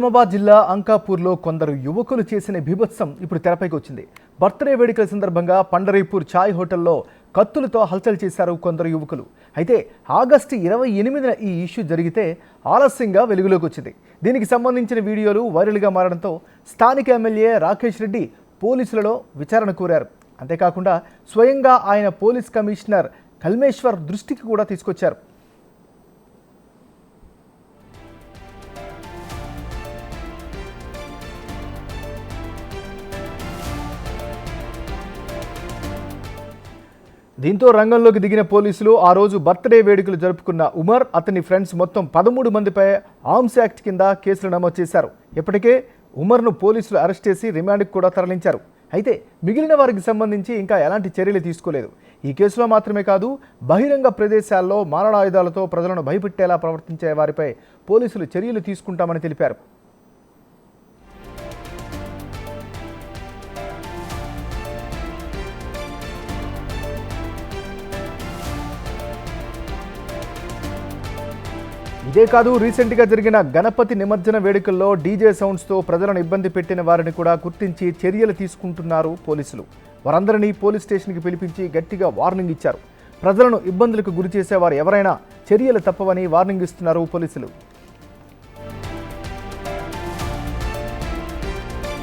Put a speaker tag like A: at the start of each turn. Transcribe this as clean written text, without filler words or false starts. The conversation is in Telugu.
A: నిజామాబాద్ జిల్లా అంకాపూర్లో కొందరు యువకులు చేసిన బీభత్సం ఇప్పుడు తెరపైకి వచ్చింది. బర్త్డే వేడుకల సందర్భంగా పండరీపూర్ ఛాయ్ హోటల్లో కత్తులతో హల్చల్ చేశారు కొందరు యువకులు. అయితే ఆగస్టు 28న ఈ ఇష్యూ జరిగితే ఆలస్యంగా వెలుగులోకి వచ్చింది. దీనికి సంబంధించిన వీడియోలు వైరల్గా మారడంతో స్థానిక ఎమ్మెల్యే రాకేష్ రెడ్డి పోలీసులలో విచారణ కోరారు. అంతేకాకుండా స్వయంగా ఆయన పోలీస్ కమిషనర్ కల్మేశ్వర్ దృష్టికి కూడా తీసుకొచ్చారు. దీంతో రంగంలోకి దిగిన పోలీసులు ఆ రోజు బర్త్డే వేడుకలు జరుపుకున్న ఉమర్, అతని ఫ్రెండ్స్ మొత్తం 13 మందిపై ఆర్మ్స్ యాక్ట్ కింద కేసులు నమోదు చేశారు. ఇప్పటికే ఉమర్ను పోలీసులు అరెస్ట్ చేసి రిమాండ్కి కూడా తరలించారు. అయితే మిగిలిన వారికి సంబంధించి ఇంకా ఎలాంటి చర్యలు తీసుకోలేదు. ఈ కేసులో మాత్రమే కాదు, బహిరంగ ప్రదేశాల్లో మారణాయుధాలతో ప్రజలను భయపెట్టేలా ప్రవర్తించే వారిపై పోలీసులు చర్యలు తీసుకుంటామని తెలిపారు. ఇదే కాదు, రీసెంట్గా జరిగిన గణపతి నిమజ్జన వేడుకల్లో డీజే సౌండ్స్తో ప్రజలను ఇబ్బంది పెట్టిన వారిని కూడా గుర్తించి చర్యలు తీసుకుంటున్నారు పోలీసులు. వారందరినీ పోలీస్ స్టేషన్కి పిలిపించి గట్టిగా వార్నింగ్ ఇచ్చారు. ప్రజలను ఇబ్బందులకు గురి చేసేవారు ఎవరైనా చర్యలు తప్పవని వార్నింగ్ ఇస్తున్నారు పోలీసులు.